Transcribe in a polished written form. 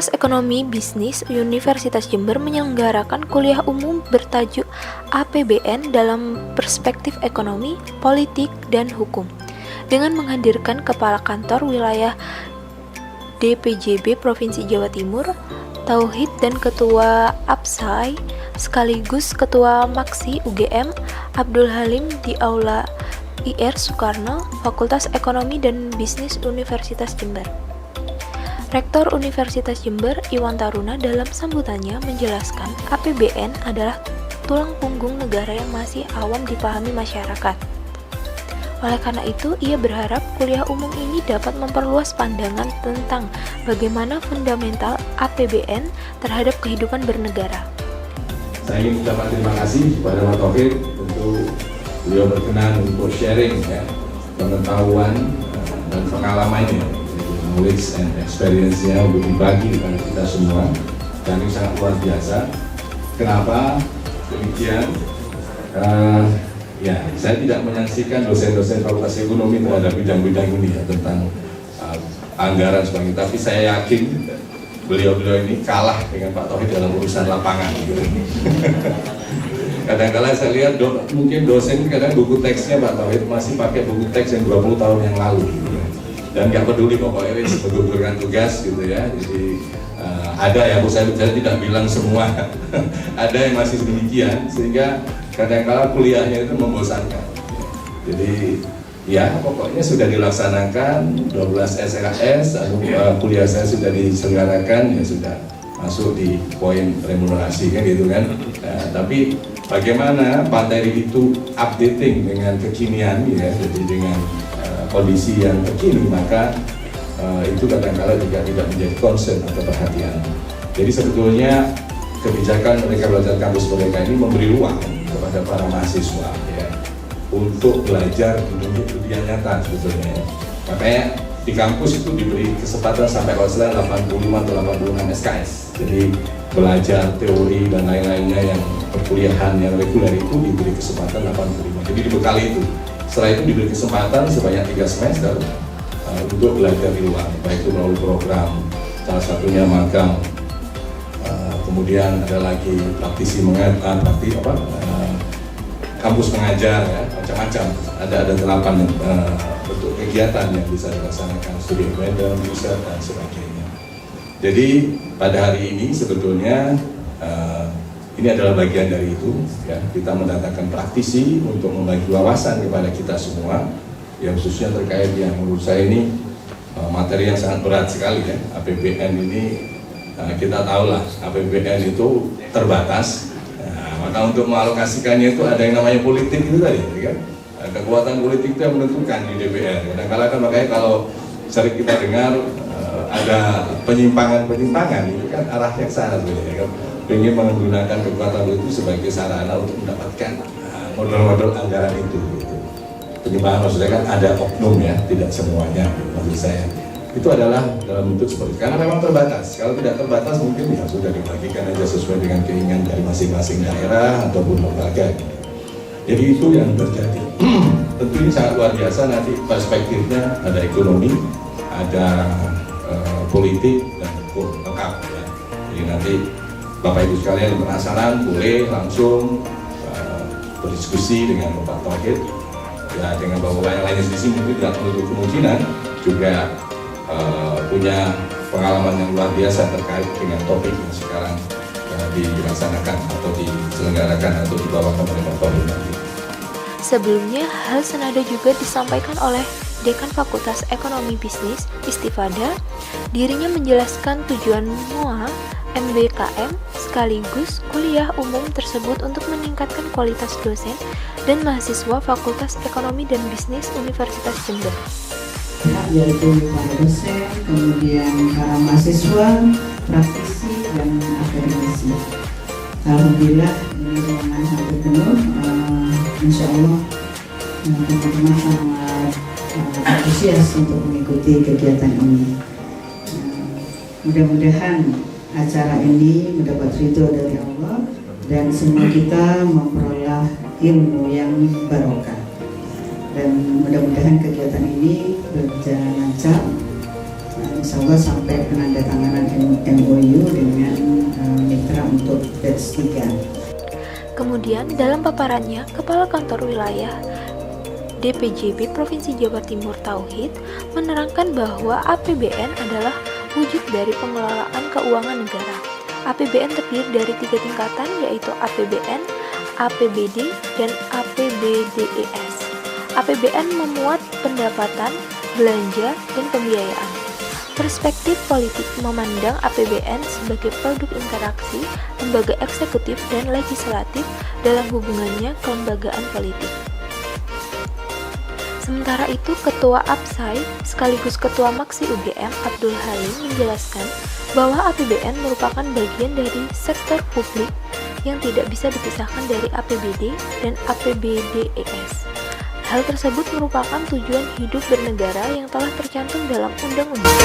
Fakultas Ekonomi Bisnis Universitas Jember menyelenggarakan kuliah umum bertajuk APBN dalam Perspektif Ekonomi, Politik, dan Hukum dengan menghadirkan Kepala Kantor Wilayah DPJB Provinsi Jawa Timur, Tauhid dan Ketua APSAI sekaligus Ketua Maksi UGM Abdul Halim di Aula IR Soekarno, Fakultas Ekonomi dan Bisnis Universitas Jember. Rektor Universitas Jember, Iwan Taruna, dalam sambutannya menjelaskan APBN adalah tulang punggung negara yang masih awam dipahami masyarakat. Oleh karena itu, ia berharap kuliah umum ini dapat memperluas pandangan tentang bagaimana fundamental APBN terhadap kehidupan bernegara. Saya ingin ucapkan terima kasih kepada Pak Tauhid untuk beliau berkenan untuk sharing pengetahuan dan pengalamannya, knowledge and experience-nya untuk dibagi kepada kita semua, dan ini sangat luar biasa. Kenapa demikian? Saya tidak menyaksikan dosen-dosen Fakultas Ekonomi terhadap bidang-bidang ini tentang anggaran sebagainya, tapi saya yakin beliau-beliau ini kalah dengan Pak Tauhid dalam urusan lapangan. Kadang-kadang saya lihat mungkin dosen kadang buku teksnya Pak Tauhid masih pakai buku teks yang 20 tahun yang lalu dan nggak peduli pokoknya menggugurkan tugas gitu ya. Jadi ada ya, saya tidak bilang semua ada yang masih demikian, sehingga kadang-kadang kuliahnya itu membosankan. Jadi ya pokoknya sudah dilaksanakan 12 SKS, kuliah saya sudah diselenggarakan, ya sudah masuk di poin remunerasi kan gitu kan. Tapi bagaimana materi itu updating dengan kekinian ya, jadi dengan kondisi yang terkini, maka itu kadang-kadang juga tidak menjadi concern atau perhatian. Jadi sebetulnya kebijakan Merdeka Belajar Kampus Merdeka ini memberi ruang kepada para mahasiswa ya, untuk belajar di dunia nyata sebetulnya ya. Makanya di kampus itu diberi kesempatan sampai kalau salah 85 atau 86 SKS. Jadi belajar teori dan lain-lainnya yang perkuliahan yang reguler itu diberi kesempatan 85. Jadi dibekali itu. Setelah itu diberi kesempatan sebanyak 3 semester untuk belajar di luar, baik itu melalui program, salah satunya magang, kemudian ada lagi praktisi mengajar, kampus mengajar ya, macam-macam. Ada 8 bentuk kegiatan yang bisa dilaksanakan, studi random, riset dan sebagainya. Jadi pada hari ini sebetulnya ini adalah bagian dari itu ya, kita mendatangkan praktisi untuk membagi wawasan kepada kita semua, yang khususnya terkait yang menurut saya ini materi yang sangat berat sekali ya. APBN ini kita tahulah APBN itu terbatas. Maka untuk mengalokasikannya itu ada yang namanya politik itu tadi, kan? Kekuatan politik itu yang menentukan di DPR. Kadang-kadang kan makanya kalau sering kita dengar ada penyimpangan-penyimpangan, itu kan arahnya ke sana sebenarnya, kan? Ingin menggunakan kekuatan itu sebagai sarana untuk mendapatkan modal-modal anggaran itu. Gitu. Penyimpangan maksudnya kan ada oknum ya, tidak semuanya maksud saya. Itu adalah dalam bentuk seperti itu, karena memang terbatas. Kalau tidak terbatas mungkin ya sudah dibagikan aja sesuai dengan keinginan dari masing-masing daerah ataupun lembaga. Jadi itu yang terjadi. Tentu ini sangat luar biasa, nanti perspektifnya ada ekonomi, ada politik dan hukum lengkap ya. Jadi nanti Bapak Ibu sekalian yang penasaran boleh langsung berdiskusi dengan Bapak Tauhid ya, dengan bapak yang lainnya di sini mungkin tidak menutup kemungkinan juga punya pengalaman yang luar biasa terkait dengan topik yang sekarang dilaksanakan atau diselenggarakan atau dibawakan oleh Bapak nanti. Sebelumnya, hal senada juga disampaikan oleh Dekan Fakultas Ekonomi Bisnis Istifada. Dirinya menjelaskan tujuan MUA MBKM sekaligus kuliah umum tersebut untuk meningkatkan kualitas dosen dan mahasiswa Fakultas Ekonomi dan Bisnis Universitas Jember. Yaitu para dosen, kemudian para mahasiswa, praktisi, dan akademisi. Alhamdulillah ini ruangan hampir penuh. Insya Allah teman-teman sangat antusias untuk mengikuti kegiatan ini. Mudah-mudahan acara ini mendapat ridho dari Allah dan semua kita memperoleh ilmu yang barokah. Dan mudah-mudahan kegiatan ini berjalan lancar. insya Allah sampai penandatanganan MOU dengan mitra untuk batch 3. Kemudian dalam paparannya, Kepala Kantor Wilayah DPJB Provinsi Jawa Timur Tauhid menerangkan bahwa APBN adalah wujud dari pengelolaan keuangan negara. APBN terdiri dari 3 tingkatan, yaitu APBN, APBD, dan APBDES. APBN memuat pendapatan, belanja, dan pembiayaan. Perspektif politik memandang APBN sebagai produk interaksi lembaga eksekutif dan legislatif dalam hubungannya kelembagaan politik. Sementara itu, Ketua APSAI sekaligus Ketua Maksi UGM Abdul Halim menjelaskan bahwa APBN merupakan bagian dari sektor publik yang tidak bisa dipisahkan dari APBD dan APBDES. Hal tersebut merupakan tujuan hidup bernegara yang telah tercantum dalam Undang-Undang.